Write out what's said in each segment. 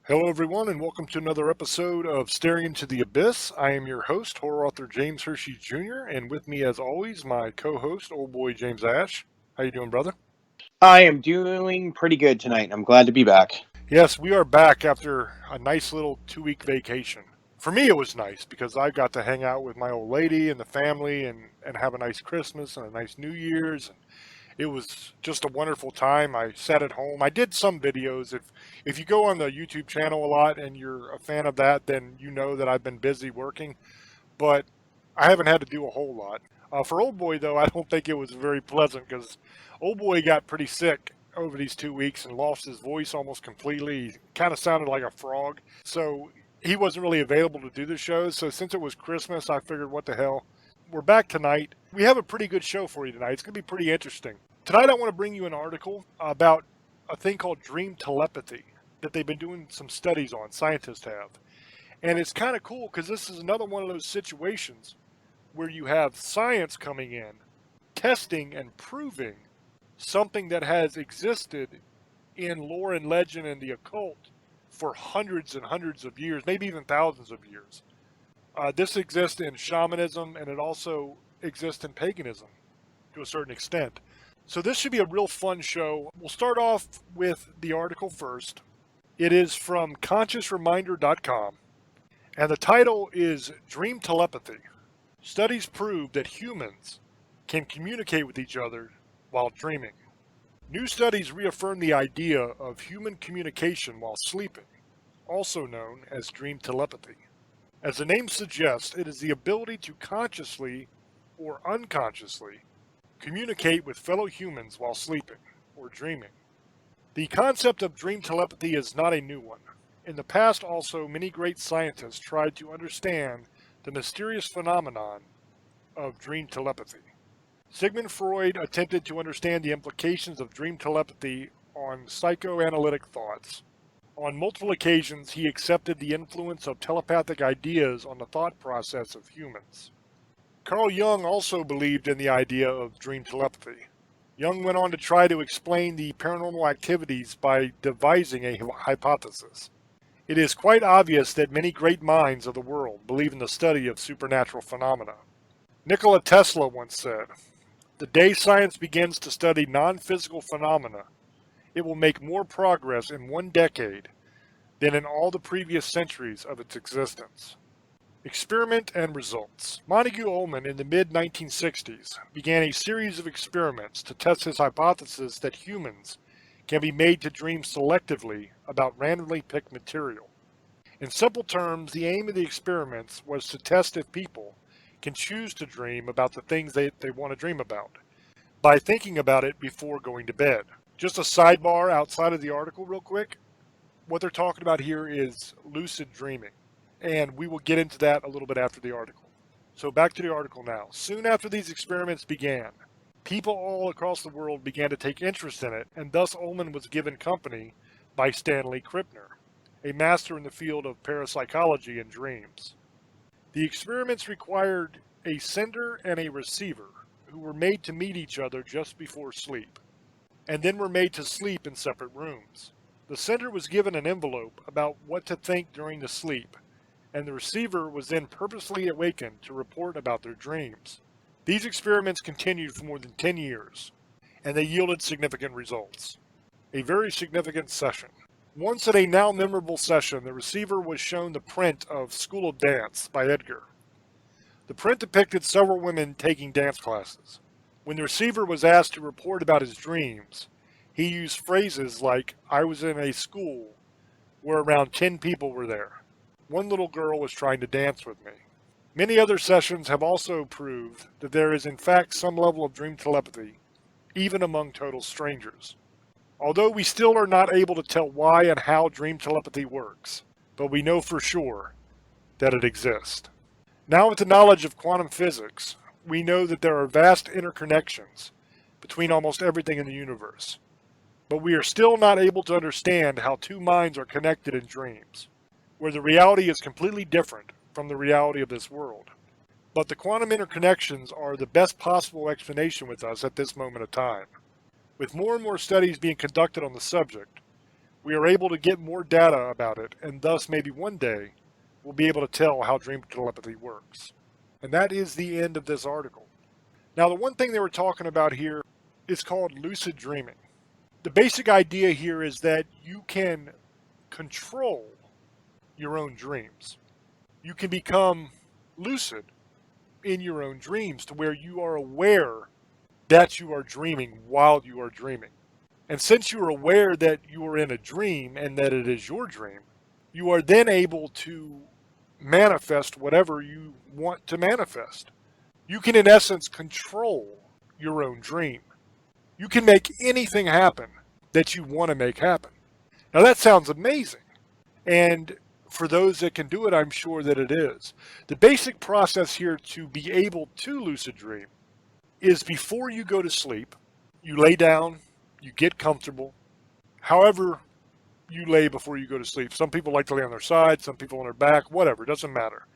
Hello, everyone, and welcome to another episode of Staring into the Abyss. I am your host, horror author James Hershey Jr., and with me, as always, my co-host, old boy James Ash. How you doing, brother? I am doing pretty good tonight. I'm glad to be back. Yes, we are back after a nice little 2-week vacation. For me, it was nice because I got to hang out with my old lady and the family and have a nice Christmas and a nice New Year's. It was just a wonderful time. I sat at home. I did some videos. If you go on the YouTube channel a lot and you're a fan of that, then you know that I've been busy working, but I haven't had to do a whole lot. For Old Boy, though, I don't think it was very pleasant because Old Boy got pretty sick over these 2 weeks and lost his voice almost completely. He kind of sounded like a frog. So he wasn't really available to do the shows. So since it was Christmas, I figured, what the hell? We're back tonight. We have a pretty good show for you tonight. It's going to be pretty interesting. Tonight, I want to bring you an article about a thing called dream telepathy that they've been doing some studies on, scientists have. And it's kind of cool because this is another one of those situations where you have science coming in, testing and proving something that has existed in lore and legend and the occult for hundreds and hundreds of years, maybe even thousands of years. This exists in shamanism and it also exists in paganism to a certain extent. So this should be a real fun show. We'll start off with the article first. It is from consciousreminder.com, and the title is Dream Telepathy. Studies prove that humans can communicate with each other while dreaming. New studies reaffirm the idea of human communication while sleeping, also known as dream telepathy. As the name suggests, it is the ability to consciously or unconsciously communicate with fellow humans while sleeping or dreaming. The concept of dream telepathy is not a new one. In the past also, many great scientists tried to understand the mysterious phenomenon of dream telepathy. Sigmund Freud attempted to understand the implications of dream telepathy on psychoanalytic thoughts. On multiple occasions, he accepted the influence of telepathic ideas on the thought process of humans. Carl Jung also believed in the idea of dream telepathy. Jung went on to try to explain the paranormal activities by devising a hypothesis. It is quite obvious that many great minds of the world believe in the study of supernatural phenomena. Nikola Tesla once said, "The day science begins to study non-physical phenomena, it will make more progress in one decade than in all the previous centuries of its existence." Experiment and results. Montague Ullman in the mid-1960s began a series of experiments to test his hypothesis that humans can be made to dream selectively about randomly picked material. In simple terms, the aim of the experiments was to test if people can choose to dream about the things they want to dream about by thinking about it before going to bed. Just a sidebar outside of the article real quick. What they're talking about here is lucid dreaming, and we will get into that a little bit after the article. So back to the article now. Soon after these experiments began, people all across the world began to take interest in it, and thus Ullman was given company by Stanley Krippner, a master in the field of parapsychology and dreams. The experiments required a sender and a receiver who were made to meet each other just before sleep, and then were made to sleep in separate rooms. The sender was given an envelope about what to think during the sleep, and the receiver was then purposely awakened to report about their dreams. These experiments continued for more than 10 years, and they yielded significant results. A very significant session. Once at a now memorable session, the receiver was shown the print of School of Dance by Edgar. The print depicted several women taking dance classes. When the receiver was asked to report about his dreams, he used phrases like, "I was in a school where around 10 people were there. One little girl was trying to dance with me." Many other sessions have also proved that there is in fact some level of dream telepathy, even among total strangers. Although we still are not able to tell why and how dream telepathy works, but we know for sure that it exists. Now with the knowledge of quantum physics, we know that there are vast interconnections between almost everything in the universe. But we are still not able to understand how two minds are connected in dreams, where the reality is completely different from the reality of this world. But the quantum interconnections are the best possible explanation with us at this moment of time. With more and more studies being conducted on the subject, we are able to get more data about it, and thus maybe one day we'll be able to tell how dream telepathy works. And that is the end of this article. Now, the one thing they were talking about here is called lucid dreaming. The basic idea here is that you can control your own dreams. You can become lucid in your own dreams to where you are aware that you are dreaming while you are dreaming. And since you are aware that you are in a dream and that it is your dream, you are then able to manifest whatever you want to manifest. You can, in essence, control your own dream. You can make anything happen that you want to make happen. Now, that sounds amazing. And for those that can do it, I'm sure that it is. The basic process here to be able to lucid dream is before you go to sleep, you lay down, you get comfortable, however you lay before you go to sleep. Some people like to lay on their side, some people on their back, whatever, it doesn't matter.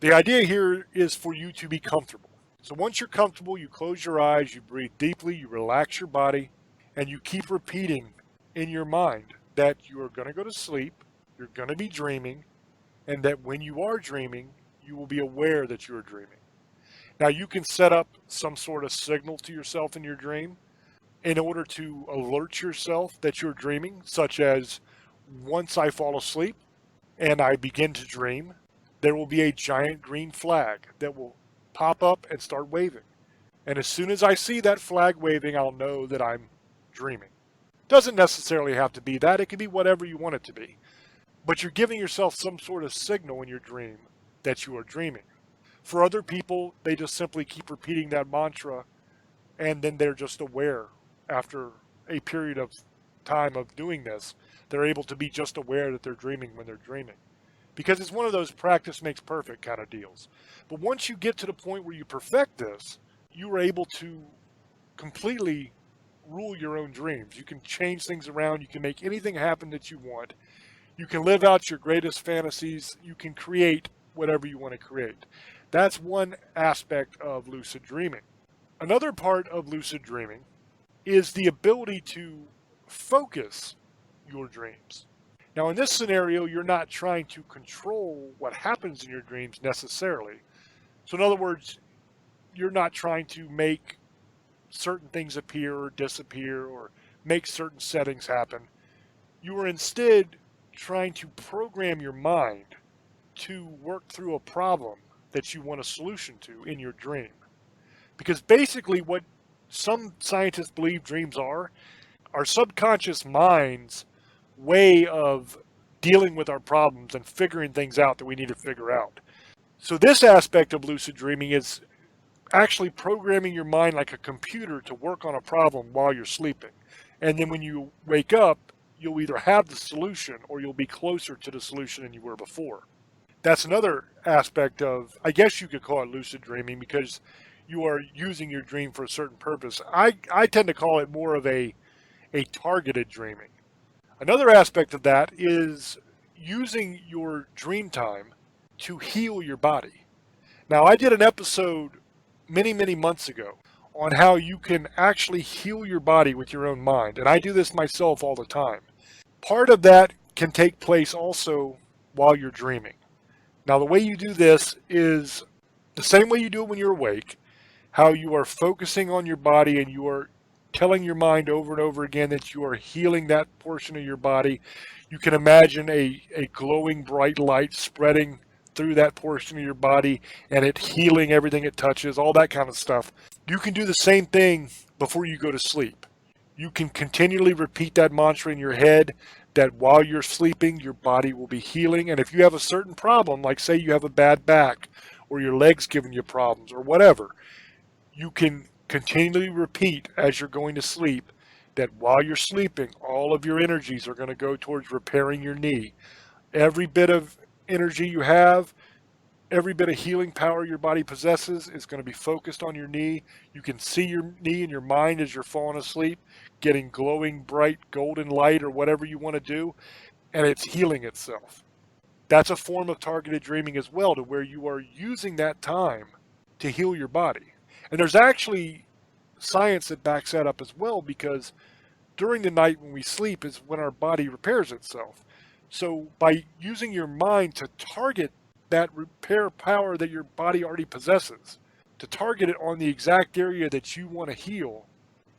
The idea here is for you to be comfortable. So once you're comfortable, you close your eyes, you breathe deeply, you relax your body, and you keep repeating in your mind that you are going to go to sleep, you're going to be dreaming, and that when you are dreaming, you will be aware that you are dreaming. Now, you can set up some sort of signal to yourself in your dream in order to alert yourself that you're dreaming, such as once I fall asleep and I begin to dream, there will be a giant green flag that will pop up and start waving. And as soon as I see that flag waving, I'll know that I'm dreaming. Doesn't necessarily have to be that. It can be whatever you want it to be. But you're giving yourself some sort of signal in your dream that you are dreaming. For other people, they just simply keep repeating that mantra, and then they're just aware after a period of time of doing this. They're able to be just aware that they're dreaming when they're dreaming. Because it's one of those practice makes perfect kind of deals. But once you get to the point where you perfect this, you are able to completely rule your own dreams. You can change things around. You can make anything happen that you want. You can live out your greatest fantasies. You can create whatever you want to create. That's one aspect of lucid dreaming. Another part of lucid dreaming is the ability to focus your dreams. Now, in this scenario, you're not trying to control what happens in your dreams necessarily. So, in other words, you're not trying to make certain things appear or disappear or make certain settings happen. You are instead trying to program your mind to work through a problem that you want a solution to in your dream. Because basically, what some scientists believe dreams are our subconscious mind's way of dealing with our problems and figuring things out that we need to figure out. So this aspect of lucid dreaming is actually programming your mind like a computer to work on a problem while you're sleeping. And then when you wake up, you'll either have the solution or you'll be closer to the solution than you were before. That's another aspect of, I guess you could call it lucid dreaming, because you are using your dream for a certain purpose. I tend to call it more of a targeted dreaming. Another aspect of that is using your dream time to heal your body. Now, I did an episode many, many months ago on how you can actually heal your body with your own mind, and I do this myself all the time. Part of that can take place also while you're dreaming. Now, the way you do this is the same way you do it when you're awake, how you are focusing on your body and you are telling your mind over and over again that you are healing that portion of your body. You can imagine a glowing bright light spreading through that portion of your body and it healing everything it touches, all that kind of stuff. You can do the same thing before you go to sleep. You can continually repeat that mantra in your head that while you're sleeping, your body will be healing. And if you have a certain problem, like say you have a bad back or your leg's giving you problems or whatever, you can continually repeat as you're going to sleep that while you're sleeping, all of your energies are going to go towards repairing your knee. Every bit of energy you have, every bit of healing power your body possesses is going to be focused on your knee. You can see your knee in your mind as you're falling asleep, getting glowing, bright, golden light or whatever you want to do, and it's healing itself. That's a form of targeted dreaming as well, to where you are using that time to heal your body. And there's actually science that backs that up as well, because during the night when we sleep is when our body repairs itself. So by using your mind to target that repair power that your body already possesses, to target it on the exact area that you want to heal,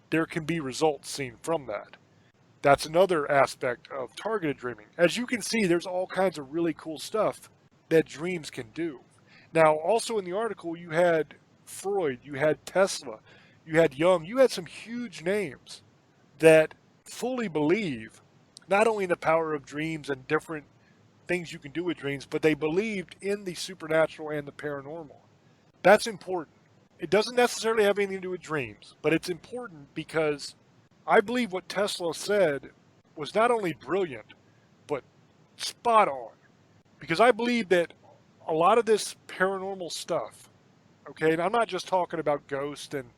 there can be results seen from that. That's another aspect of targeted dreaming. As you can see, there's all kinds of really cool stuff that dreams can do. Now, also in the article, you had Freud, you had Tesla, you had Jung, you had some huge names that fully believe not only in the power of dreams and different things you can do with dreams, but they believed in the supernatural and the paranormal. That's important. It doesn't necessarily have anything to do with dreams, but it's important because I believe what Tesla said was not only brilliant, but spot on. Because I believe that a lot of this paranormal stuff, okay, and I'm not just talking about ghosts and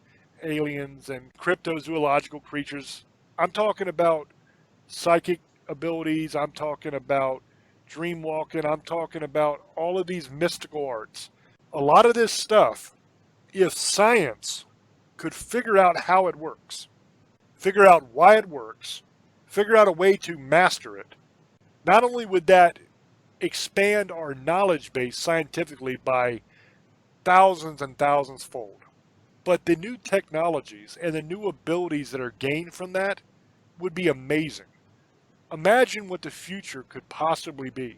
aliens and cryptozoological creatures. I'm talking about psychic abilities. I'm talking about dream walking. I'm talking about all of these mystical arts. A lot of this stuff, if science could figure out how it works, figure out why it works, figure out a way to master it, not only would that expand our knowledge base scientifically by thousands and thousands fold, but the new technologies and the new abilities that are gained from that would be amazing. Imagine what the future could possibly be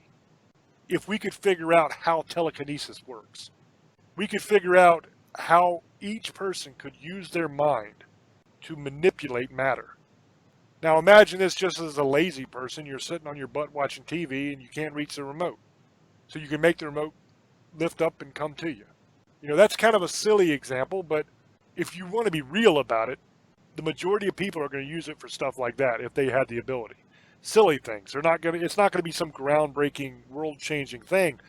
if we could figure out how telekinesis works. We could figure out how each person could use their mind to manipulate matter. Now imagine this just as a lazy person. You're sitting on your butt watching TV and you can't reach the remote. So you can make the remote lift up and come to you. You know, that's kind of a silly example, but if you want to be real about it, the majority of people are going to use it for stuff like that if they had the ability. Silly things. It's not going to be some groundbreaking, world-changing thing,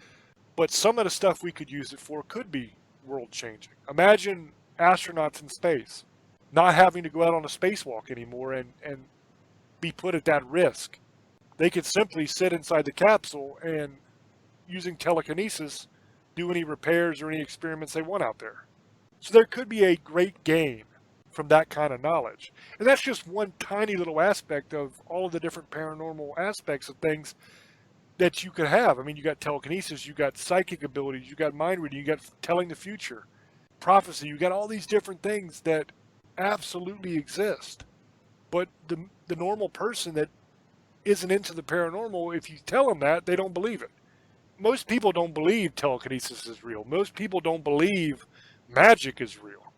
but some of the stuff we could use it for could be world-changing. Imagine astronauts in space not having to go out on a spacewalk anymore and be put at that risk. They could simply sit inside the capsule and, using telekinesis, do any repairs or any experiments they want out there. So there could be a great gain from that kind of knowledge. And that's just one tiny little aspect of all of the different paranormal aspects of things that you could have. I mean, you got telekinesis, you got psychic abilities, you got mind reading, you got telling the future, prophecy, you got all these different things that absolutely exist. But the normal person that isn't into the paranormal, if you tell them that, they don't believe it. Most people don't believe telekinesis is real. Most people don't believe magic is real.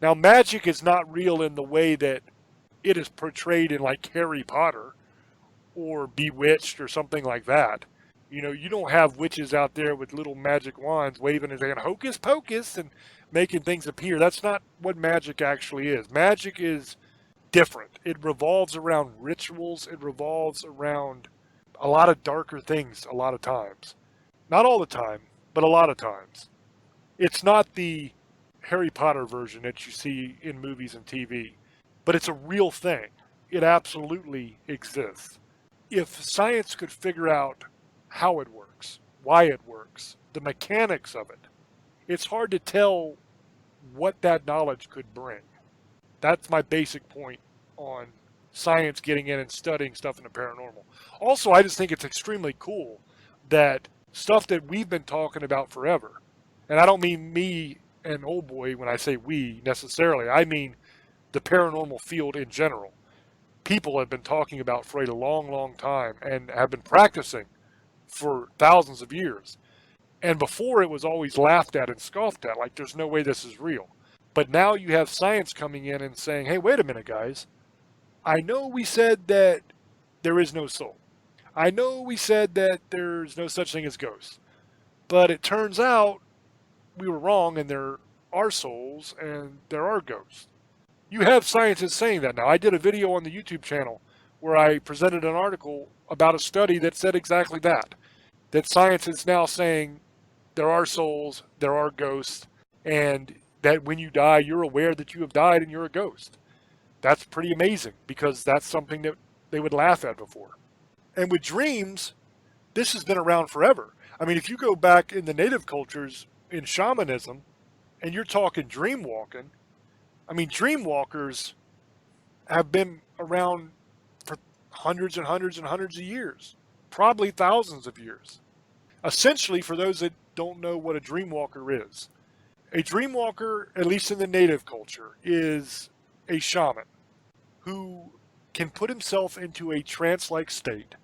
Now, magic is not real in the way that it is portrayed in like Harry Potter or Bewitched or something like that. You know, you don't have witches out there with little magic wands waving and saying hocus pocus and making things appear. That's not what magic actually is. Magic is different. It revolves around rituals. It revolves around a lot of darker things a lot of times. Not all the time, but a lot of times. It's not the Harry Potter version that you see in movies and TV, but it's a real thing. It absolutely exists. If science could figure out how it works, why it works, the mechanics of it, it's hard to tell what that knowledge could bring. That's my basic point on science getting in and studying stuff in the paranormal. Also, I just think it's extremely cool that stuff that we've been talking about forever, and I don't mean me and old boy when I say we necessarily, I mean the paranormal field in general. People have been talking about for a long, long time and have been practicing for thousands of years. And before it was always laughed at and scoffed at, like there's no way this is real. But now you have science coming in and saying, hey, wait a minute, guys. I know we said that there is no soul. I know we said that there's no such thing as ghosts. But it turns out we were wrong and there are souls and there are ghosts. You have scientists saying that now. I did a video on the YouTube channel where I presented an article about a study that said exactly that. That science is now saying there are souls, there are ghosts, and that when you die, you're aware that you have died and you're a ghost. That's pretty amazing because that's something that they would laugh at before. And with dreams, this has been around forever. I mean, if you go back in the native cultures in shamanism and you're talking dream walking, I mean, dreamwalkers have been around for hundreds and hundreds and hundreds of years, probably thousands of years. Essentially, for those that don't know what a dreamwalker is, a dreamwalker, at least in the native culture, is a shaman who can put himself into a trance-like state.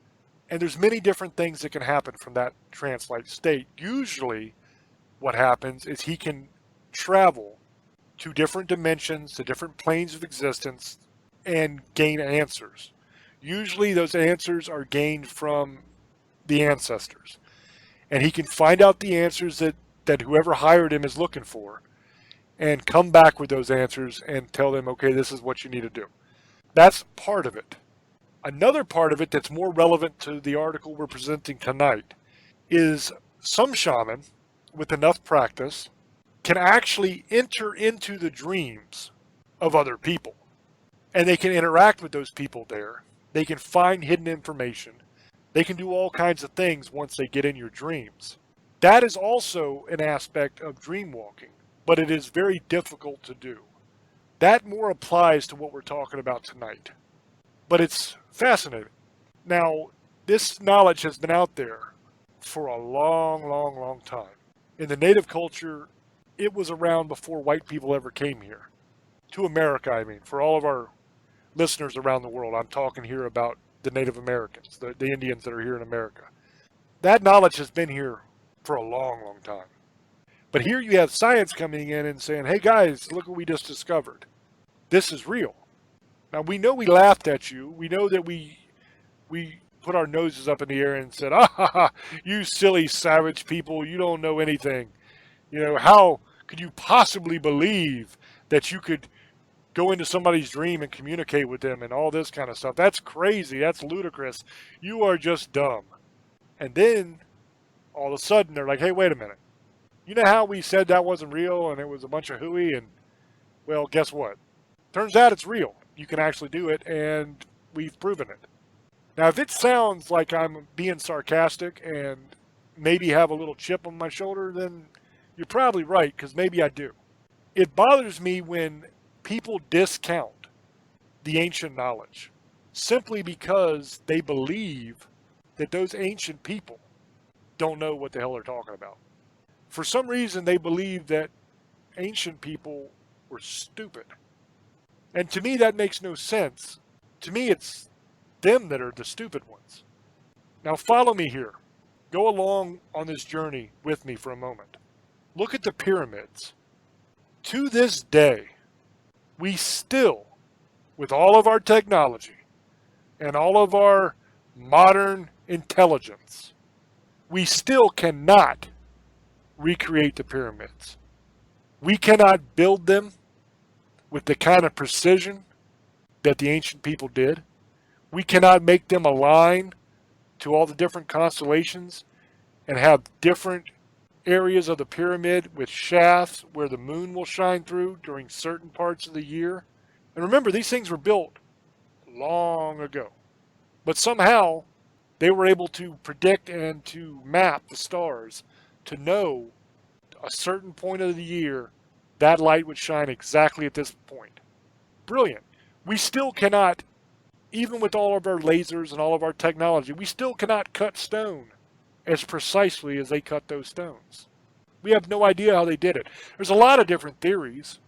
And there's many different things that can happen from that trance-like state. Usually what happens is he can travel to different dimensions, to different planes of existence, and gain answers. Usually those answers are gained from the ancestors. And he can find out the answers that whoever hired him is looking for and come back with those answers and tell them, okay, this is what you need to do. That's part of it. Another part of it that's more relevant to the article we're presenting tonight is some shaman with enough practice can actually enter into the dreams of other people. And they can interact with those people there. They can find hidden information. They can do all kinds of things once they get in your dreams. That is also an aspect of dream walking, but it is very difficult to do. That more applies to what we're talking about tonight. But it's fascinating. Now, this knowledge has been out there for a long, long, long time. In the native culture, it was around before white people ever came here. To America, I mean, for all of our listeners around the world. I'm talking here about the Native Americans, the Indians that are here in America. That knowledge has been here for a long, long time. But here you have science coming in and saying, hey guys, look what we just discovered. This is real. Now we know we laughed at you. We know that we put our noses up in the air and said, ah, ha, ha, you silly savage people, you don't know anything. You know, how could you possibly believe that you could go into somebody's dream and communicate with them and all this kind of stuff? That's crazy. That's ludicrous. You are just dumb. And then all of a sudden they're like, hey, wait a minute. You know how we said that wasn't real and it was a bunch of hooey? And well, guess what? Turns out it's real. You can actually do it, and we've proven it. Now, if it sounds like I'm being sarcastic and maybe have a little chip on my shoulder, then you're probably right, because maybe I do. It bothers me when people discount the ancient knowledge simply because they believe that those ancient people don't know what the hell they're talking about. For some reason, they believe that ancient people were stupid. And to me, that makes no sense. To me, it's them that are the stupid ones. Now, follow me here. Go along on this journey with me for a moment. Look at the pyramids. To this day, we still, with all of our technology and all of our modern intelligence, we still cannot recreate the pyramids. We cannot build them with the kind of precision that the ancient people did. We cannot make them align to all the different constellations and have different areas of the pyramid with shafts where the moon will shine through during certain parts of the year. And remember, these things were built long ago. But somehow they were able to predict and to map the stars to know a certain point of the year that light would shine exactly at this point. Brilliant. We still cannot, even with all of our lasers and all of our technology, we still cannot cut stone as precisely as they cut those stones. We have no idea how they did it. There's a lot of different theories.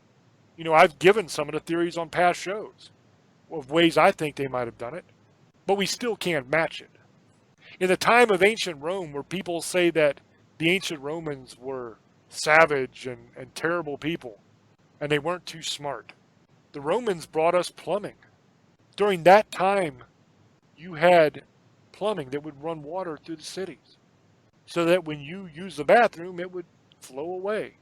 You know, I've given some of the theories on past shows of ways I think they might have done it, but we still can't match it. In the time of ancient Rome, where people say that the ancient Romans were savage and terrible people, and they weren't too smart. The Romans brought us plumbing. During that time, you had plumbing that would run water through the cities, so that when you use the bathroom, it would flow away.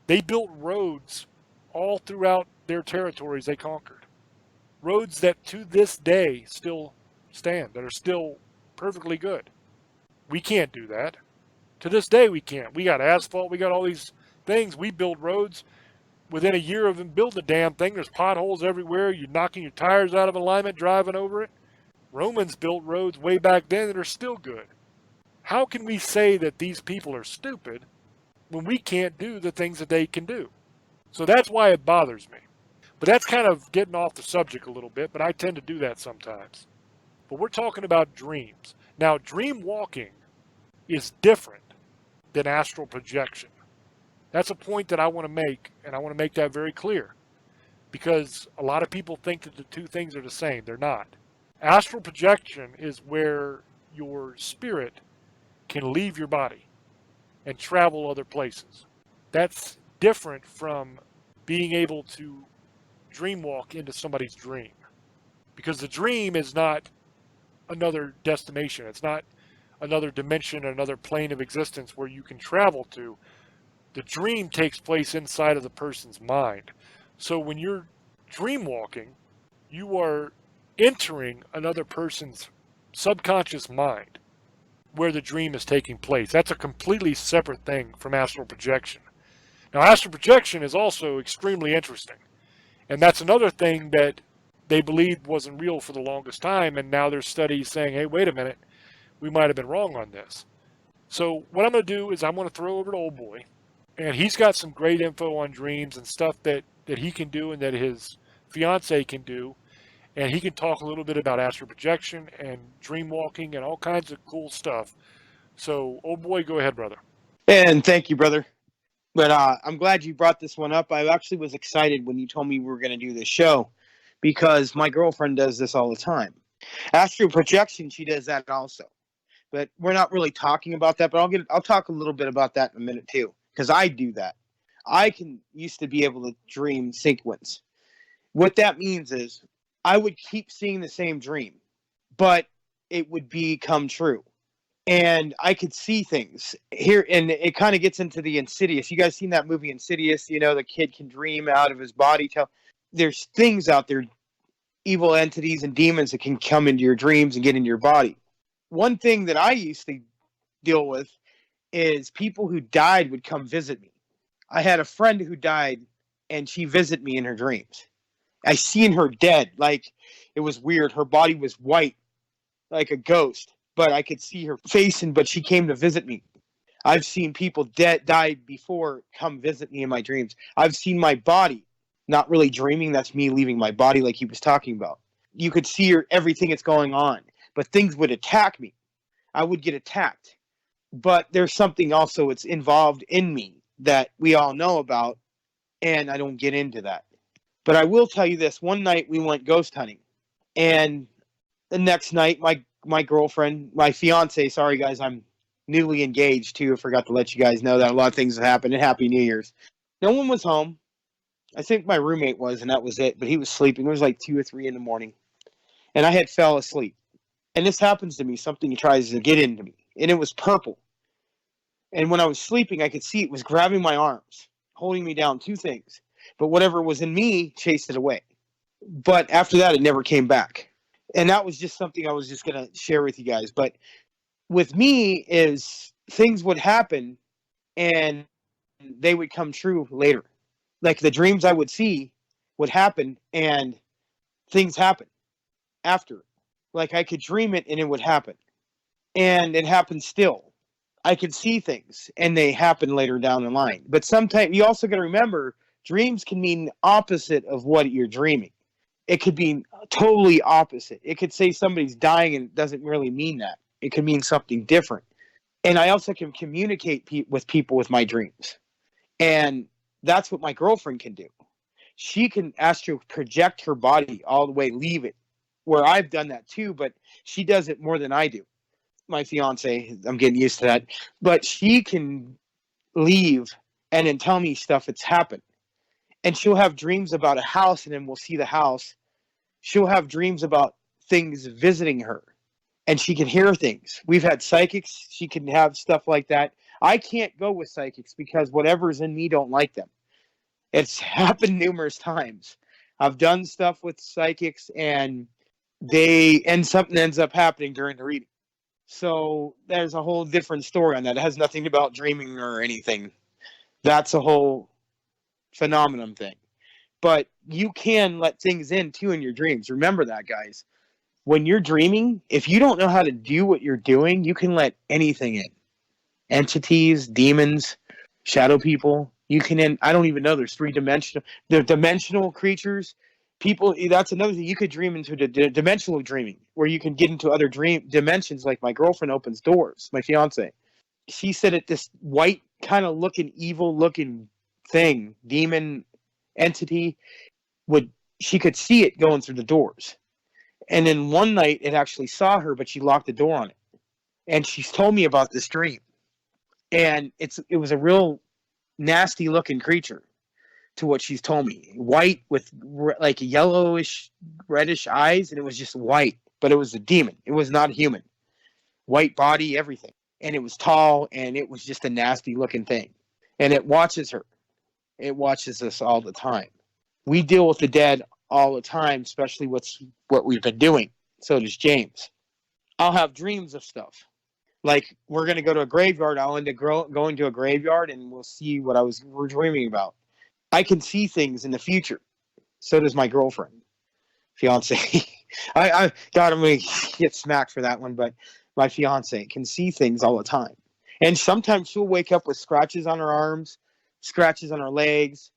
They built roads all throughout their territories they conquered. Roads that to this day still stand, that are still perfectly good. We can't do that. To this day, we can't. We got asphalt. We got all these things. We build roads. Within a year of them building the damn thing, there's potholes everywhere. You're knocking your tires out of alignment driving over it. Romans built roads way back then that are still good. How can we say that these people are stupid when we can't do the things that they can do? So that's why it bothers me. But that's kind of getting off the subject a little bit, but I tend to do that sometimes. But we're talking about dreams. Now, dream walking is different than astral projection. That's a point that I want to make, and I want to make that very clear because a lot of people think that the two things are the same. They're not. Astral projection is where your spirit can leave your body and travel other places. That's different from being able to dream walk into somebody's dream because the dream is not another destination. It's not another dimension, another plane of existence where you can travel to. The dream takes place inside of the person's mind. So when you're dream walking, you are entering another person's subconscious mind where the dream is taking place. That's a completely separate thing from astral projection. Now, astral projection is also extremely interesting. And that's another thing that they believed wasn't real for the longest time. And now there's studies saying, hey, wait a minute, we might have been wrong on this. So what I'm going to do is I'm going to throw over to Old Boy. And he's got some great info on dreams and stuff that he can do and that his fiance can do. And he can talk a little bit about astral projection and dream walking and all kinds of cool stuff. So, Old Boy, go ahead, brother. And thank you, brother. But I'm glad you brought this one up. I actually was excited when you told me we were going to do this show because my girlfriend does this all the time. Astral projection, she does that also. But we're not really talking about that, but I'll talk a little bit about that in a minute too, because I do that. I used to be able to dream sequence. What that means is I would keep seeing the same dream, but it would become true. And I could see things here, and it kind of gets into the Insidious. You guys seen that movie Insidious? You know, the kid can dream out of his body. There's things out there, evil entities and demons that can come into your dreams and get into your body. One thing that I used to deal with is people who died would come visit me. I had a friend who died, and she visited me in her dreams. I seen her dead. Like, it was weird. Her body was white, like a ghost. But I could see her face, but she came to visit me. I've seen people die before come visit me in my dreams. I've seen my body, not really dreaming. That's me leaving my body like he was talking about. You could see everything that's going on, but things would attack me. I would get attacked. But there's something also that's involved in me that we all know about, and I don't get into that. But I will tell you this. One night we went ghost hunting, and the next night my girlfriend, my fiance, sorry guys, I'm newly engaged too. I forgot to let you guys know that a lot of things have happened, and Happy New Year's. No one was home. I think my roommate was, and that was it, but he was sleeping. It was like 2 or 3 in the morning, and I had fell asleep. And this happens to me, something tries to get into me, and it was purple. And when I was sleeping, I could see it was grabbing my arms, holding me down, 2 things. But whatever was in me chased it away. But after that, it never came back. And that was just something I was just going to share with you guys. But with me is things would happen and they would come true later. Like the dreams I would see would happen and things happen after. Like I could dream it and it would happen. And it happened still. I could see things and they happen later down the line. But sometimes you also got to remember dreams can mean opposite of what you're dreaming. It could be totally opposite. It could say somebody's dying and it doesn't really mean that. It could mean something different. And I also can communicate with people with my dreams. And that's what my girlfriend can do. She can astral project her body all the way, leave it. Where I've done that too, but she does it more than I do. My fiance, I'm getting used to that. But she can leave and then tell me stuff that's happened. And she'll have dreams about a house, and then we'll see the house. She'll have dreams about things visiting her, and she can hear things. We've had psychics. She can have stuff like that. I can't go with psychics because whatever's in me don't like them. It's happened numerous times. I've done stuff with psychics, and something ends up happening during the reading. So there's a whole different story on that. It has nothing about dreaming or anything. That's a whole phenomenon thing. But you can let things in too in your dreams. Remember that, guys. When you're dreaming, if you don't know how to do what you're doing, you can let anything in. Entities, demons, shadow people. You can, I don't even know, there's they're dimensional creatures. People, that's another thing. You could dream into the dimensional dreaming, where you can get into other dream dimensions. Like my girlfriend opens doors, my fiance. She said that this white kind of looking, evil looking thing, demon entity, would, she could see it going through the doors. And then one night it actually saw her, but she locked the door on it. And she's told me about this dream. And it was a real nasty looking creature, to what she's told me. White with like yellowish, reddish eyes, and it was just white, but it was a demon. It was not human. White body, everything. And it was tall, and it was just a nasty looking thing. And it watches her. It watches us all the time. We deal with the dead all the time, especially what we've been doing. So does James. I'll have dreams of stuff. Like, we're going to go to a graveyard. I'll end up going to a graveyard, and we'll see what we're dreaming about. I can see things in the future. So does my girlfriend, fiance. God, I'm going to get smacked for that one, but my fiance can see things all the time. And sometimes she'll wake up with scratches on her arms, scratches on her legs,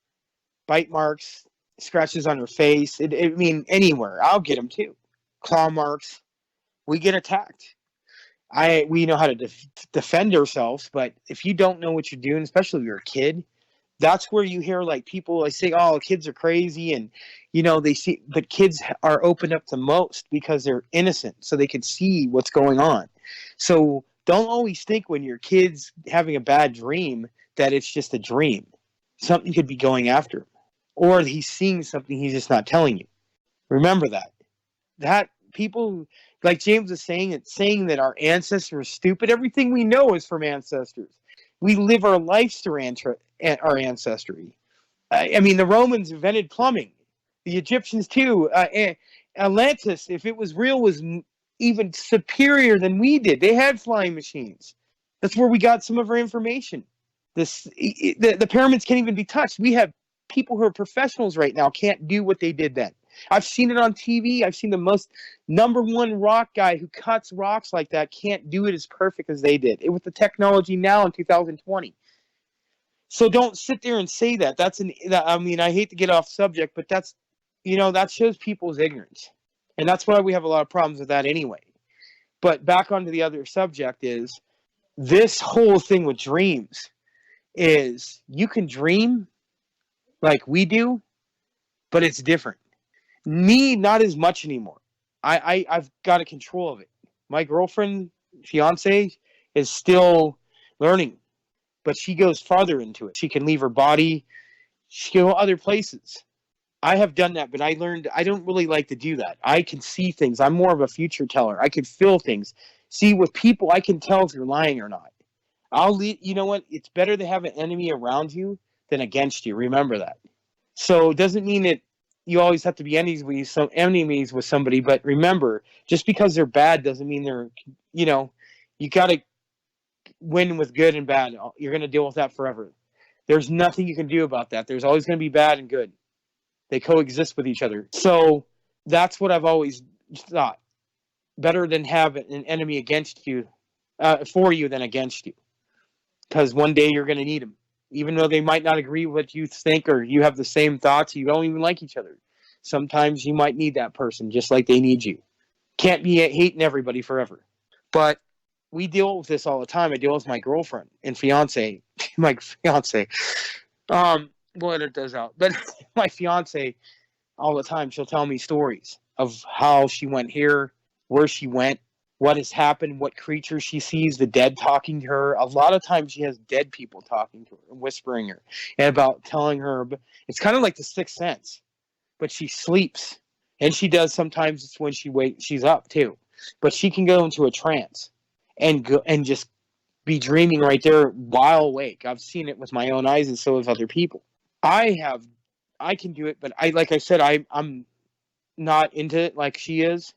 bite marks, scratches on her face. I mean, anywhere. I'll get them too. Claw marks. We get attacked. We know how to defend ourselves, but if you don't know what you're doing, especially if you're a kid, that's where you hear like people like say, "Oh, kids are crazy," and they see, but kids are open up to most because they're innocent, so they can see what's going on. So don't always think when your kid's having a bad dream that it's just a dream. Something could be going after him, or he's seeing something he's just not telling you. Remember that. That people, like James was saying, that our ancestors are stupid. Everything we know is from ancestors. We live our lives through our ancestry. I mean, the Romans invented plumbing. The Egyptians too. Atlantis, if it was real, was even superior than we did. They had flying machines. That's where we got some of our information. The pyramids can't even be touched. We have people who are professionals right now can't do what they did then. I've seen it on TV. I've seen the most number one rock guy who cuts rocks like that can't do it as perfect as they did. It with the technology now in 2020. So don't sit there and say that. I mean, I hate to get off subject, but that shows people's ignorance. And that's why we have a lot of problems with that anyway. But back onto the other subject is this whole thing with dreams is you can dream like we do, but it's different. Me, not as much anymore. I've got a control of it. My girlfriend, fiance, is still learning, but she goes farther into it. She can leave her body. She can go other places. I have done that, but I learned I don't really like to do that. I can see things. I'm more of a future teller. I can feel things. See, with people, I can tell if you're lying or not. You know what? It's better to have an enemy around you than against you. Remember that. So it doesn't mean that you always have to be enemies with somebody, but remember, just because they're bad doesn't mean they're, you got to win with good and bad. You're going to deal with that forever. There's nothing you can do about that. There's always going to be bad and good. They coexist with each other. So that's what I've always thought. Better than have an enemy against you, for you than against you. Because one day you're going to need them. Even though they might not agree with what you think or you have the same thoughts, you don't even like each other. Sometimes you might need that person just like they need you. Can't be hating everybody forever. But we deal with this all the time. I deal with my girlfriend and fiance. My fiance. We'll edit those out. But my fiance, all the time, she'll tell me stories of how she went here, where she went, what has happened, what creatures she sees, the dead talking to her. A lot of times she has dead people talking to her and whispering her and about telling her. It's kind of like the Sixth Sense, but she sleeps. And she does sometimes. It's when she's up too. But she can go into a trance and go and just be dreaming right there while awake. I've seen it with my own eyes, and so have other people. I can do it, but like I said, I'm not into it like she is.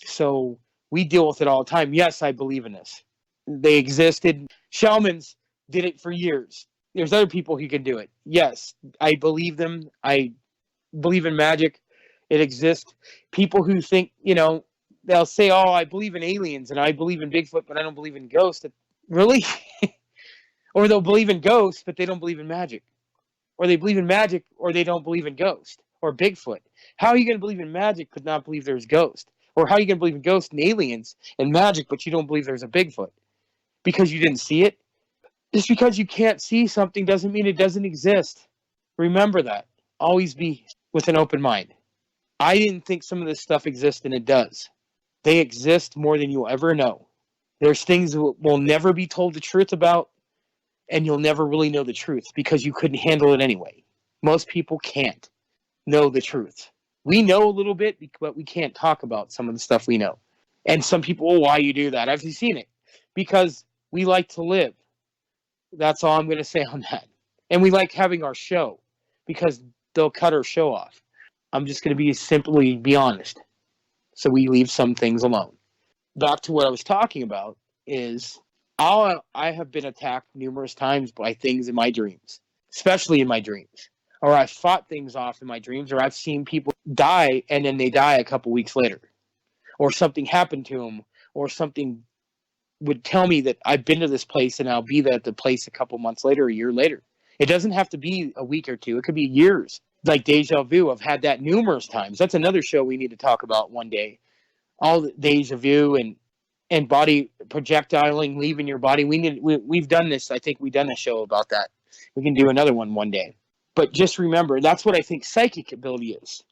So we deal with it all the time. Yes, I believe in this. They existed. Shamans did it for years. There's other people who can do it. Yes, I believe them. I believe in magic. It exists. People who think, they'll say, "Oh, I believe in aliens and I believe in Bigfoot, but I don't believe in ghosts." Really? Or they'll believe in ghosts, but they don't believe in magic. or they believe in magic, or they don't believe in ghosts or Bigfoot. How are you going to believe in magic but not believe there's ghosts? Or how are you going to believe in ghosts and aliens and magic but you don't believe there's a Bigfoot? Because you didn't see it? Just because you can't see something doesn't mean it doesn't exist. Remember that. Always be with an open mind. I didn't think some of this stuff exists, and it does. They exist more than you'll ever know. There's things that will never be told the truth about, and you'll never really know the truth because you couldn't handle it anyway. Most people can't know the truth. We know a little bit, but we can't talk about some of the stuff we know. And some people, oh, why you do that? I've seen it. Because we like to live. That's all I'm going to say on that. And we like having our show because they'll cut our show off. I'm just going to simply be honest. So we leave some things alone. Back to what I was talking about is I have been attacked numerous times by things in my dreams, especially in my dreams. Or I've fought things off in my dreams, or I've seen people die and then they die a couple weeks later. Or something happened to them, or something would tell me that I've been to this place and I'll be at the place a couple months later, a year later. It doesn't have to be a week or two. It could be years. Like deja vu. I've had that numerous times. That's another show we need to talk about one day. All the deja vu and body projectiling, leaving your body. We've done this. I think we've done a show about that. We can do another one day. But just remember, that's what I think psychic ability is.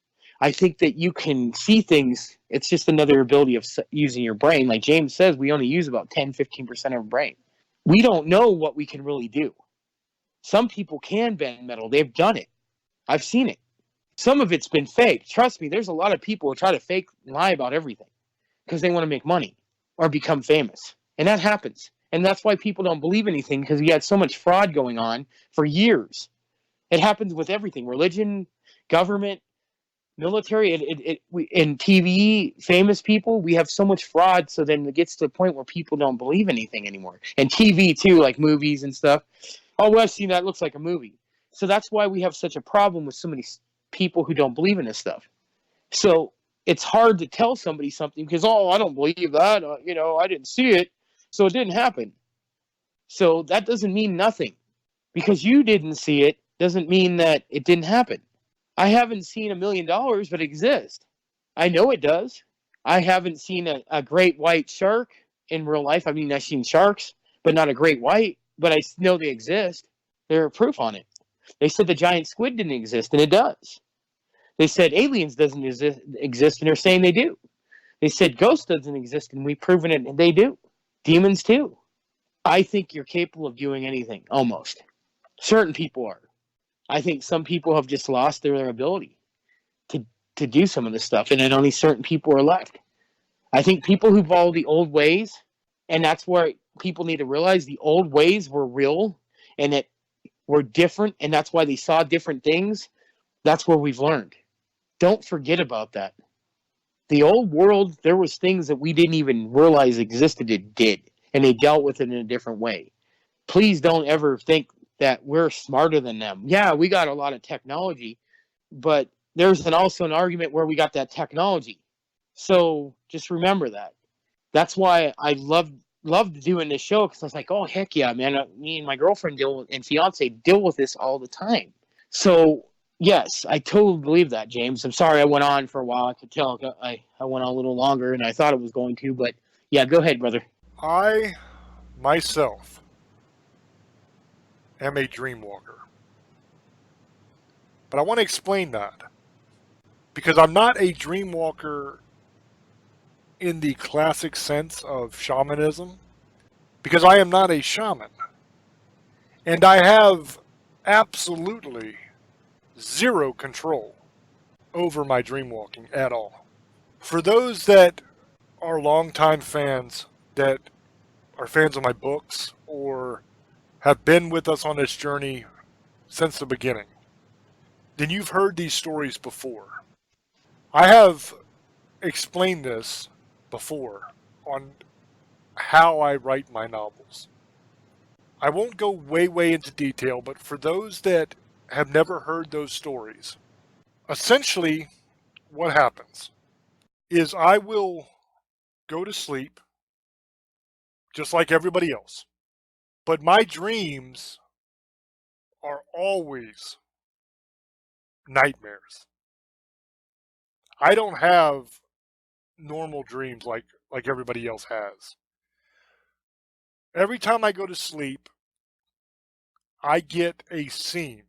I think that you can see things. It's just another ability of using your brain. Like James says, we only use about 10-15% of our brain. We don't know what we can really do. Some people can bend metal. They've done it. I've seen it. Some of it's been fake. Trust me, there's a lot of people who try to fake and lie about everything because they want to make money or become famous. And that happens. And that's why people don't believe anything, because we had so much fraud going on for years. It happens with everything. Religion, government, military, in TV, famous people, we have so much fraud. So then it gets to the point where people don't believe anything anymore. And TV too, like movies and stuff. Oh, well, I've seen that. It looks like a movie. So that's why we have such a problem with so many people who don't believe in this stuff. So it's hard to tell somebody something because, oh, I don't believe that. I didn't see it. So it didn't happen. So that doesn't mean nothing. Because you didn't see it doesn't mean that it didn't happen. I haven't seen $1 million, but it exists. I know it does. I haven't seen a great white shark in real life. I mean, I've seen sharks, but not a great white. But I know they exist. There are proof on it. They said the giant squid didn't exist, and it does. They said aliens doesn't exist, and they're saying they do. They said ghosts doesn't exist, and we've proven it, and they do. Demons too. I think you're capable of doing anything, almost. Certain people are. I think some people have just lost their ability to do some of this stuff, and then only certain people are left. I think people who follow the old ways, and that's where people need to realize the old ways were real, and it were different, and that's why they saw different things. That's where we've learned. Don't forget about that. The old world, there was things that we didn't even realize existed. It did, and they dealt with it in a different way. Please don't ever think that we're smarter than them. Yeah, we got a lot of technology, but there's also an argument where we got that technology. So just remember that. That's why I loved doing this show, because I was like, oh, heck yeah, man. Me and my girlfriend and fiance deal with this all the time. So yes, I totally believe that, James. I'm sorry I went on for a while. I could tell I went on a little longer than I thought it was going to, but yeah, go ahead, brother. I, myself, am a dreamwalker. But I want to explain that. Because I'm not a dreamwalker in the classic sense of shamanism. Because I am not a shaman. And I have absolutely zero control over my dreamwalking at all. For those that are longtime fans, that are fans of my books, or have been with us on this journey since the beginning, then you've heard these stories before. I have explained this before on how I write my novels. I won't go way into detail, but for those that have never heard those stories, essentially what happens is I will go to sleep just like everybody else. But my dreams are always nightmares. I don't have normal dreams like everybody else has. Every time I go to sleep, I get a scene.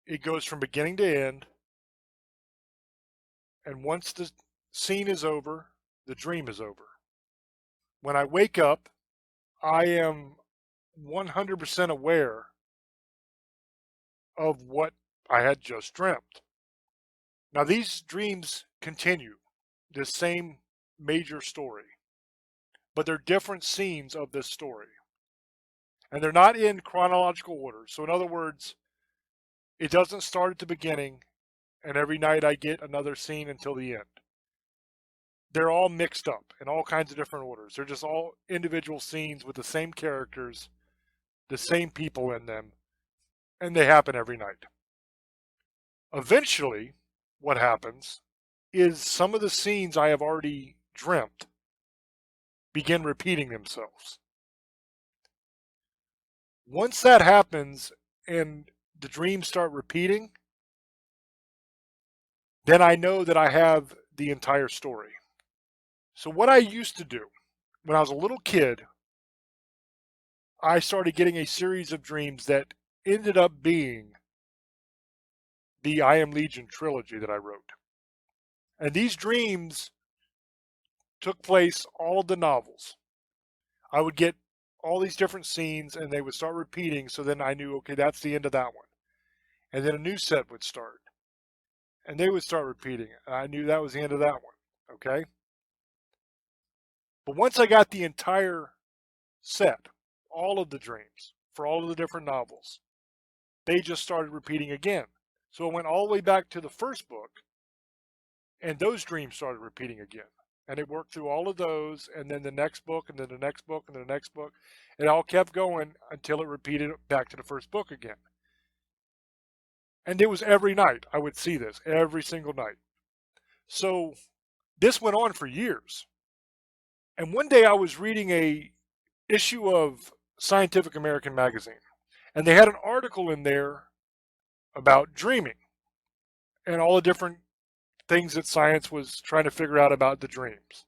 It goes from beginning to end, and once the scene is over, the dream is over. When I wake up, I am 100% aware of what I had just dreamt. Now, these dreams continue the same major story, but they're different scenes of this story. And they're not in chronological order. So, in other words, it doesn't start at the beginning, and every night I get another scene until the end. They're all mixed up in all kinds of different orders. They're just all individual scenes with the same characters, the same people in them, and they happen every night. Eventually, what happens is some of the scenes I have already dreamt begin repeating themselves. Once that happens and the dreams start repeating, then I know that I have the entire story. So, what I used to do when I was a little kid, I started getting a series of dreams that ended up being the I Am Legion trilogy that I wrote. And these dreams took place all of the novels. I would get all these different scenes and they would start repeating. So then I knew, okay, that's the end of that one. And then a new set would start and they would start repeating it. I knew that was the end of that one. Okay. But once I got the entire set, all of the dreams for all of the different novels, they just started repeating again. So it went all the way back to the first book and those dreams started repeating again. And it worked through all of those, and then the next book, and then the next book, and then the next book. It all kept going until it repeated back to the first book again. And it was every night I would see this, every single night. So this went on for years. And one day I was reading a issue of Scientific American magazine, and they had an article in there about dreaming and all the different things that science was trying to figure out about the dreams.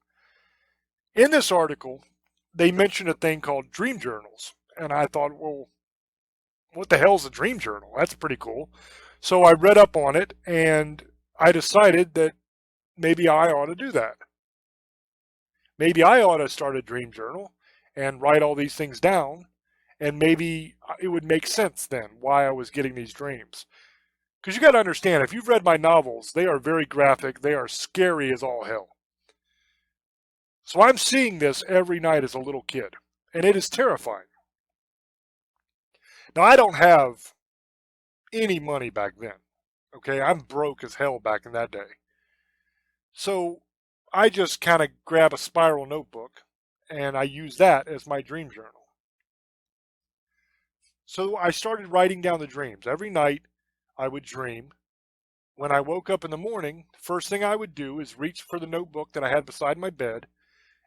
In this article, they mentioned a thing called dream journals. And I thought, well, what the hell's a dream journal? That's pretty cool. So I read up on it and I decided that maybe I ought to do that. Maybe I ought to start a dream journal and write all these things down. And maybe it would make sense then why I was getting these dreams. Because you got to understand, if you've read my novels, they are very graphic. They are scary as all hell. So I'm seeing this every night as a little kid, and it is terrifying. Now, I don't have any money back then. Okay, I'm broke as hell back in that day. So I just kind of grab a spiral notebook and I use that as my dream journal. So I started writing down the dreams. Every night I would dream. When I woke up in the morning, the first thing I would do is reach for the notebook that I had beside my bed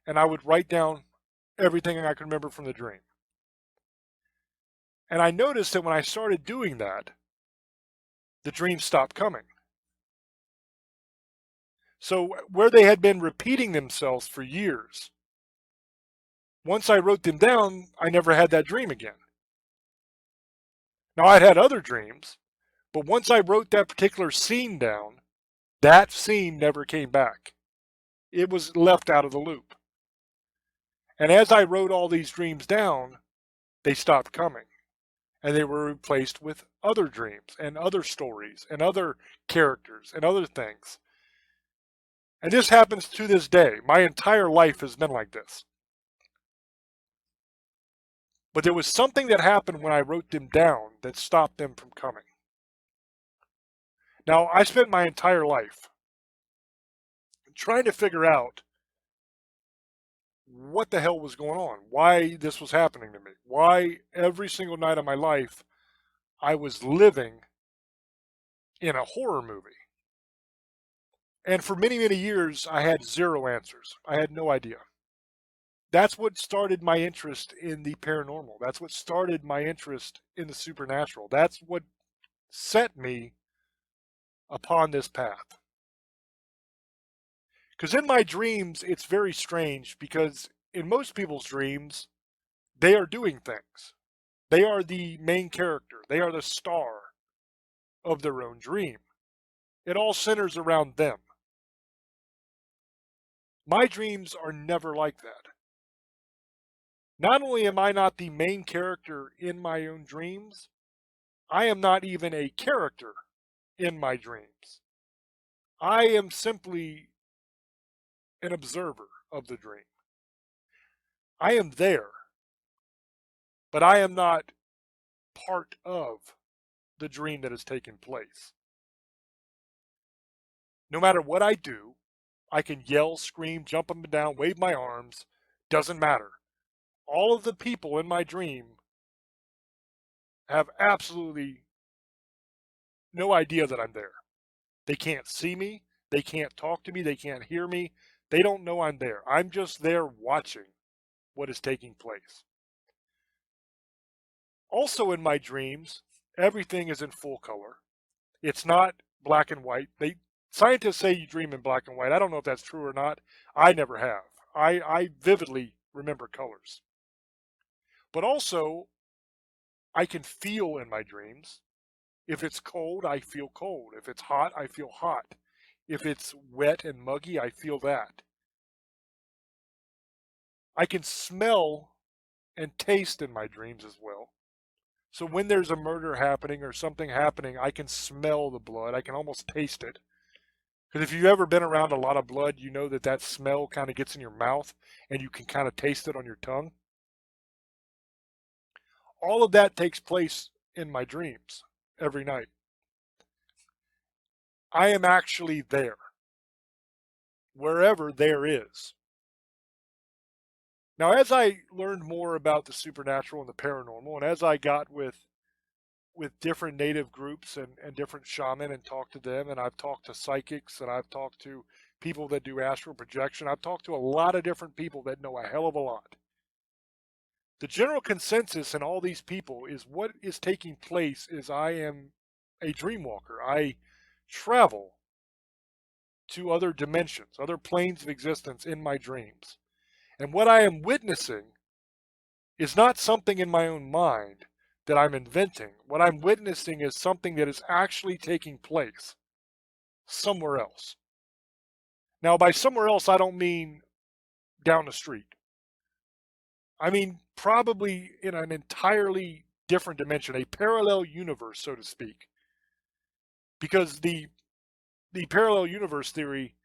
and I would write down everything I could remember from the dream. And I noticed that when I started doing that, the dreams stopped coming. So where they had been repeating themselves for years, once I wrote them down, I never had that dream again. Now I'd had other dreams, but once I wrote that particular scene down, that scene never came back. It was left out of the loop. And as I wrote all these dreams down, they stopped coming. And they were replaced with other dreams and other stories and other characters and other things. And this happens to this day. My entire life has been like this. But there was something that happened when I wrote them down that stopped them from coming. Now, I spent my entire life trying to figure out what the hell was going on, why this was happening to me, why every single night of my life I was living in a horror movie. And for many, many years, I had zero answers. I had no idea. That's what started my interest in the paranormal. That's what started my interest in the supernatural. That's what set me upon this path. Because in my dreams, it's very strange because in most people's dreams, they are doing things. They are the main character. They are the star of their own dream. It all centers around them. My dreams are never like that. Not only am I not the main character in my own dreams, I am not even a character in my dreams. I am simply an observer of the dream. I am there, but I am not part of the dream that has taken place. No matter what I do, I can yell, scream, jump up and down, wave my arms, doesn't matter. All of the people in my dream have absolutely no idea that I'm there. They can't see me, they can't talk to me, they can't hear me, they don't know I'm there. I'm just there watching what is taking place. Also in my dreams, everything is in full color. It's not black and white. Scientists say you dream in black and white. I don't know if that's true or not. I never have. I vividly remember colors. But also, I can feel in my dreams. If it's cold, I feel cold. If it's hot, I feel hot. If it's wet and muggy, I feel that. I can smell and taste in my dreams as well. So when there's a murder happening or something happening, I can smell the blood. I can almost taste it. Because if you've ever been around a lot of blood, you know that that smell kind of gets in your mouth and you can kind of taste it on your tongue. All of that takes place in my dreams every night. I am actually there, wherever there is. Now, as I learned more about the supernatural and the paranormal, and as I got with different native groups and different shaman and talked to them, and I've talked to psychics, and I've talked to people that do astral projection, I've talked to a lot of different people that know a hell of a lot. The general consensus in all these people is what is taking place is I am a dreamwalker. I travel to other dimensions, other planes of existence in my dreams. And what I am witnessing is not something in my own mind that I'm inventing. What I'm witnessing is something that is actually taking place somewhere else. Now, by somewhere else, I don't mean down the street. I mean probably in an entirely different dimension, a parallel universe, so to speak. Because the parallel universe theory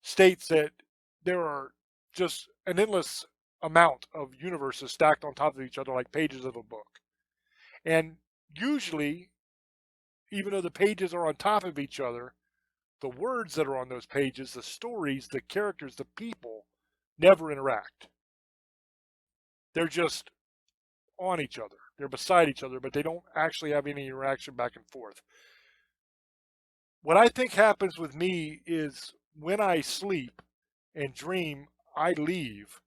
states that there are just an endless amount of universes stacked on top of each other like pages of a book. And usually, even though the pages are on top of each other, the words that are on those pages, the stories, the characters, the people, never interact. They're just on each other. They're beside each other, but they don't actually have any interaction back and forth. What I think happens with me is when I sleep and dream, I leave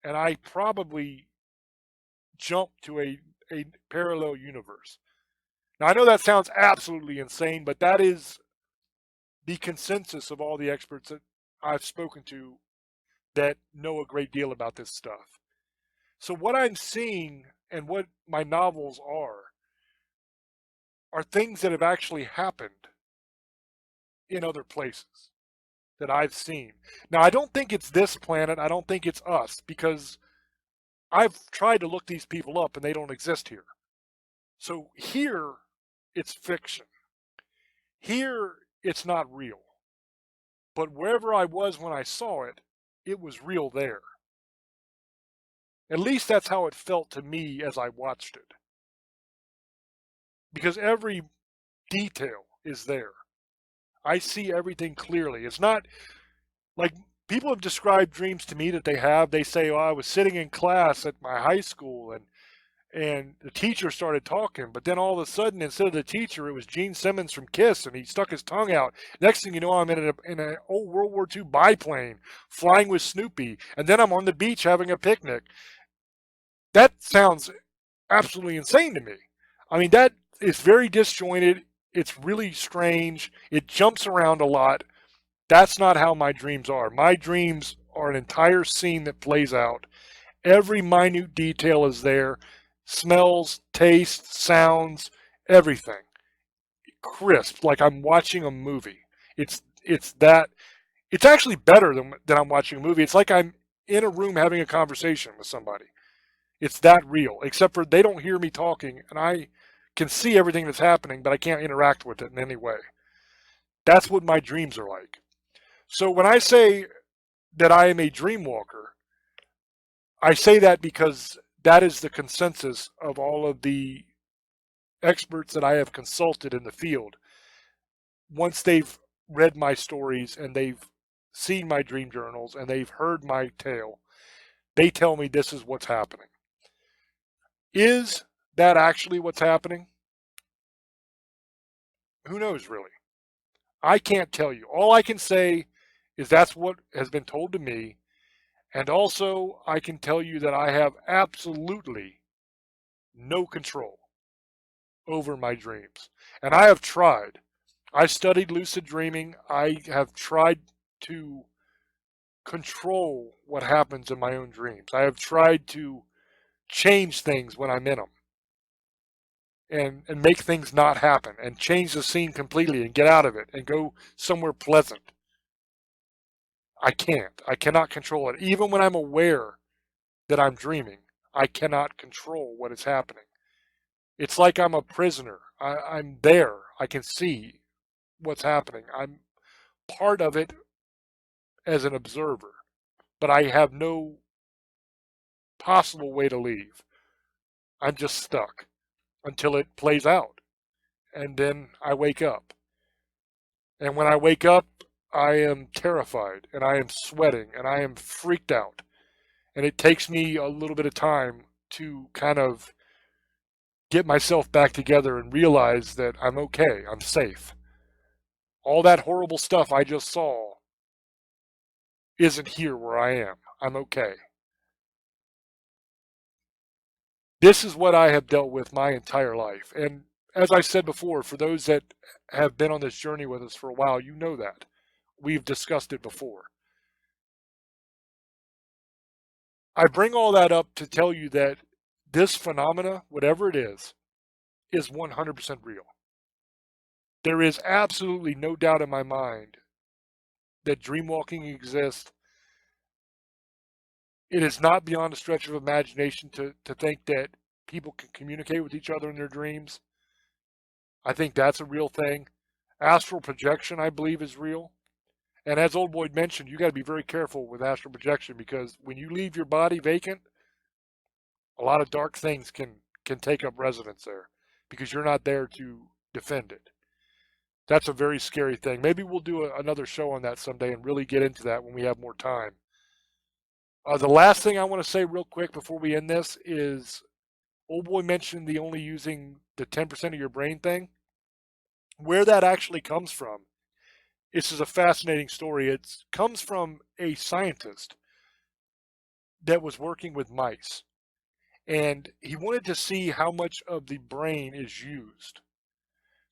and I probably jump to a parallel universe. Now, I know that sounds absolutely insane, but that is the consensus of all the experts that I've spoken to that know a great deal about this stuff. So what I'm seeing and what my novels are things that have actually happened in other places that I've seen. Now, I don't think it's this planet. I don't think it's us because I've tried to look these people up and they don't exist here. So here, it's fiction. Here, it's not real. But wherever I was when I saw it, it was real there. At least that's how it felt to me as I watched it. Because every detail is there. I see everything clearly. It's not like people have described dreams to me that they have. They say, "Oh, I was sitting in class at my high school and the teacher started talking, but then all of a sudden, instead of the teacher, it was Gene Simmons from Kiss, and he stuck his tongue out. Next thing you know, I'm in an old World War II biplane flying with Snoopy, and then I'm on the beach having a picnic." That sounds absolutely insane to me. I mean, that is very disjointed. It's really strange. It jumps around a lot. That's not how my dreams are. My dreams are an entire scene that plays out. Every minute detail is there. Smells, taste, sounds, everything. Crisp, like I'm watching a movie. It's that it's actually better than I'm watching a movie. It's like I'm in a room having a conversation with somebody. It's that real, except for they don't hear me talking and I can see everything that's happening, but I can't interact with it in any way. That's what my dreams are like. So when I say that I am a dreamwalker, I say that because that is the consensus of all of the experts that I have consulted in the field. Once they've read my stories and they've seen my dream journals and they've heard my tale, they tell me this is what's happening. Is that actually what's happening? Who knows, really? I can't tell you. All I can say is that's what has been told to me. And also, I can tell you that I have absolutely no control over my dreams. And I have tried. I studied lucid dreaming. I have tried to control what happens in my own dreams. I have tried to change things when I'm in them and make things not happen and change the scene completely and get out of it and go somewhere pleasant. I can't. I cannot control it. Even when I'm aware that I'm dreaming, I cannot control what is happening. It's like I'm a prisoner. I'm there. I can see what's happening. I'm part of it as an observer, but I have no possible way to leave. I'm just stuck until it plays out. And then I wake up. And when I wake up, I am terrified and I am sweating and I am freaked out. And it takes me a little bit of time to kind of get myself back together and realize that I'm okay, I'm safe. All that horrible stuff I just saw isn't here where I am. I'm okay. This is what I have dealt with my entire life. And as I said before, for those that have been on this journey with us for a while, you know that. We've discussed it before. I bring all that up to tell you that this phenomena, whatever it is 100% real. There is absolutely no doubt in my mind that dreamwalking exists. It is not beyond a stretch of imagination to think that people can communicate with each other in their dreams. I think that's a real thing. Astral projection, I believe, is real. And as Old Boy mentioned, you got to be very careful with astral projection because when you leave your body vacant, a lot of dark things can take up residence there because you're not there to defend it. That's a very scary thing. Maybe we'll do another show on that someday and really get into that when we have more time. The last thing I want to say real quick before we end this is Old Boy mentioned the only using the 10% of your brain thing. Where that actually comes from, this is a fascinating story. It comes from a scientist that was working with mice. And he wanted to see how much of the brain is used.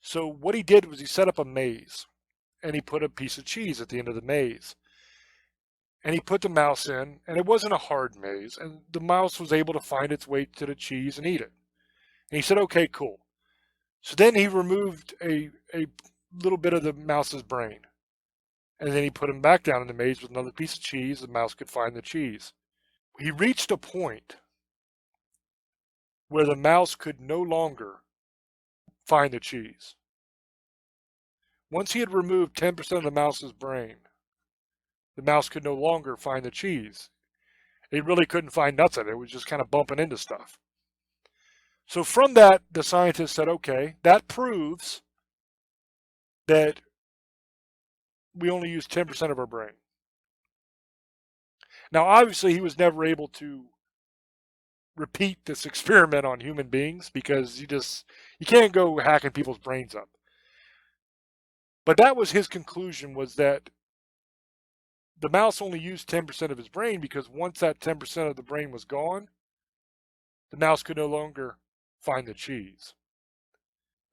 So what he did was he set up a maze and he put a piece of cheese at the end of the maze. And he put the mouse in, and it wasn't a hard maze, and the mouse was able to find its way to the cheese and eat it. And he said, okay, cool. So then he removed a little bit of the mouse's brain. And then he put him back down in the maze with another piece of cheese. The mouse could find the cheese. He reached a point where the mouse could no longer find the cheese. Once he had removed 10% of the mouse's brain, the mouse could no longer find the cheese. It really couldn't find nothing. It was just kind of bumping into stuff. So from that, the scientist said, okay, that proves that we only use 10% of our brain. Now, obviously, he was never able to repeat this experiment on human beings because you can't go hacking people's brains up. But that was his conclusion, was that the mouse only used 10% of his brain because once that 10% of the brain was gone, the mouse could no longer find the cheese.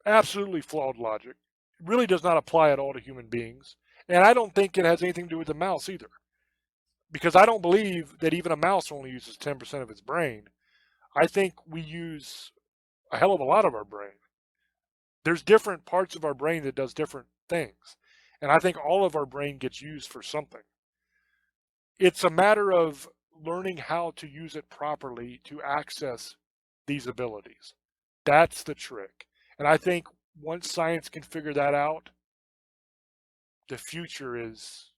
Absolutely flawed logic. It really does not apply at all to human beings. And I don't think it has anything to do with the mouse either. Because I don't believe that even a mouse only uses 10% of its brain. I think we use a hell of a lot of our brain. There's different parts of our brain that does different things. And I think all of our brain gets used for something. It's a matter of learning how to use it properly to access these abilities. That's the trick. And I think once science can figure that out, the future is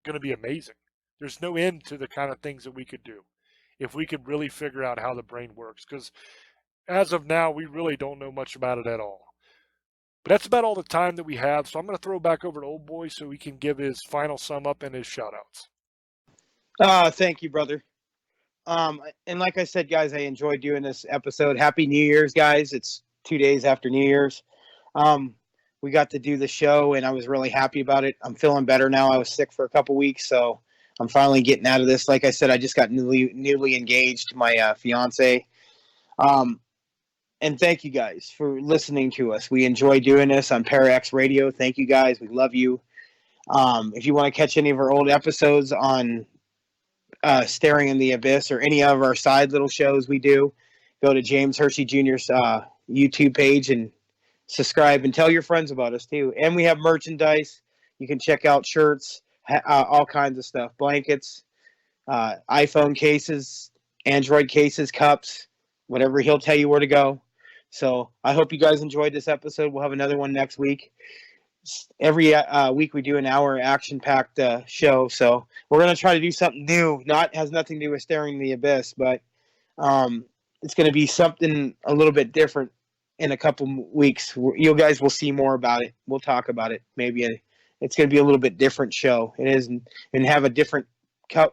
going to be amazing. There's no end to the kind of things that we could do if we could really figure out how the brain works. Because as of now, we really don't know much about it at all. But that's about all the time that we have. So I'm going to throw it back over to Old Boy so he can give his final sum up and his shout outs. Thank you, brother. And like I said, guys, I enjoyed doing this episode. Happy New Year's, guys. It's 2 days after New Year's. We got to do the show, and I was really happy about it. I'm feeling better now. I was sick for a couple weeks, so I'm finally getting out of this. Like I said, I just got newly engaged to my fiance. And thank you guys for listening to us. We enjoy doing this on Parax Radio. Thank you guys. We love you. If you want to catch any of our old episodes on Staring in the Abyss or any of our side little shows we do, go to James Hershey Jr.'s YouTube page and subscribe, and tell your friends about us too. And we have merchandise. You can check out shirts, all kinds of stuff, blankets, iPhone cases, Android cases, cups, whatever. He'll tell you where to go. So I hope you guys enjoyed this episode. We'll have another one next week. Every week we do an hour action-packed show, so we're going to try to do something new. Has nothing to do with Staring in the Abyss, but it's going to be something a little bit different in a couple weeks. You guys will see more about it. We'll talk about it. It's going to be a little bit different show. It is, and have a different.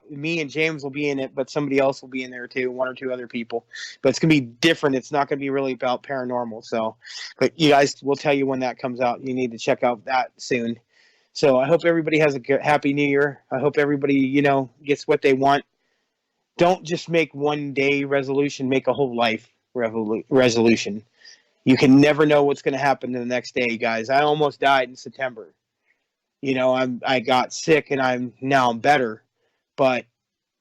Me and James will be in it, but somebody else will be in there too, one or two other people. But it's going to be different. It's not going to be really about paranormal. So, but you guys, we'll tell you when that comes out. You need to check out that soon. So I hope everybody has a happy New Year. I hope everybody, gets what they want. Don't just make one day resolution. Make a whole life resolution. You can never know what's going to happen the next day, guys. I almost died in September. I got sick and I'm better. But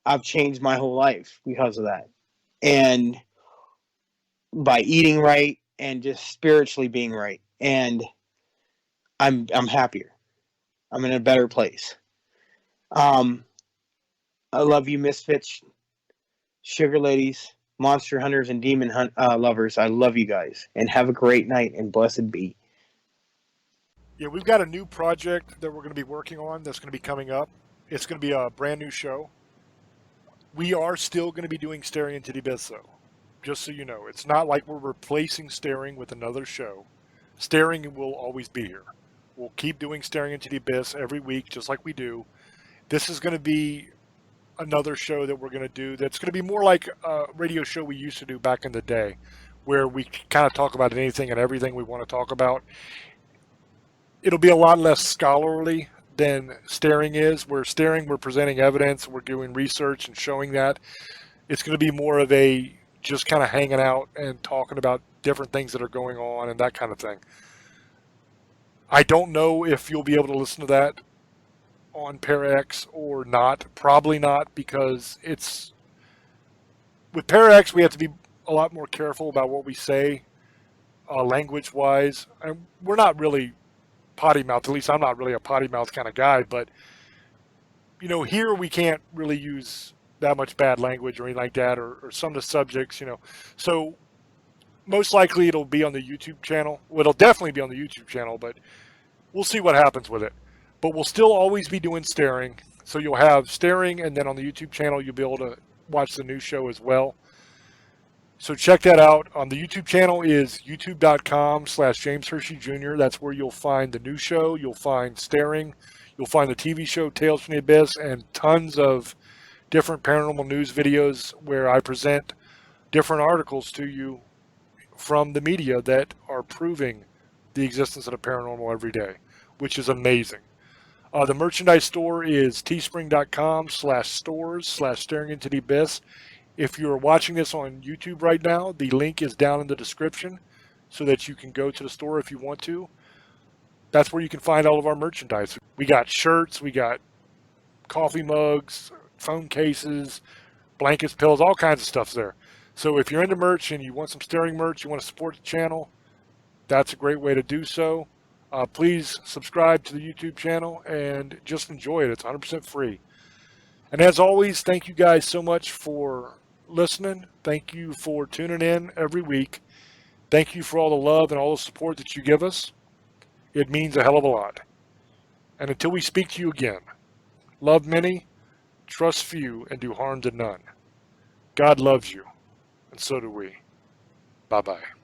I've changed my whole life because of that. And by eating right and just spiritually being right. And I'm happier. I'm in a better place. I love you, misfits, sugar ladies, monster hunters, and demon lovers. I love you guys. And have a great night, and blessed be. Yeah, we've got a new project that we're going to be working on that's going to be coming up. It's going to be a brand new show. We are still going to be doing Staring into the Abyss, though. Just so you know, it's not like we're replacing Staring with another show. Staring will always be here. We'll keep doing Staring into the Abyss every week, just like we do. This is going to be another show that we're going to do that's going to be more like a radio show we used to do back in the day, where we kind of talk about anything and everything we want to talk about. It'll be a lot less scholarly than Staring is. Where Staring, we're presenting evidence, we're doing research and showing that. It's going to be more of a just kind of hanging out and talking about different things that are going on and that kind of thing. I don't know if you'll be able to listen to that on ParaX or not. Probably not, because it's with ParaX we have to be a lot more careful about what we say language wise. And we're not really potty mouth, at least I'm not really a potty mouth kind of guy, but here we can't really use that much bad language or anything like that, or some of the subjects, so most likely it'll be on the YouTube channel. Well, it'll definitely be on the YouTube channel, but we'll see what happens with it. But we'll still always be doing Staring, so you'll have Staring, and then on the YouTube channel you'll be able to watch the new show as well. So check that out. On the YouTube channel is youtube.com/James Hershey Jr. That's where you'll find the new show. You'll find Staring. You'll find the TV show Tales from the Abyss, and tons of different paranormal news videos where I present different articles to you from the media that are proving the existence of the paranormal every day, which is amazing. The merchandise store is teespring.com/stores/Staring into the Abyss. If you're watching this on YouTube right now, the link is down in the description. so that you can go to the store if you want to. That's where you can find all of our merchandise. We got shirts, we got coffee mugs, phone cases, blankets, pillows, all kinds of stuff there. So if you're into merch and you want some steering merch, you want to support the channel, that's a great way to do so. Please subscribe to the YouTube channel and just enjoy it. It's 100% free. And as always, thank you guys so much for listening. Thank you for tuning in every week. Thank you for all the love and all the support that you give us. It means a hell of a lot. And until we speak to you again, love many, trust few, and do harm to none. God loves you, and so do we. Bye-bye.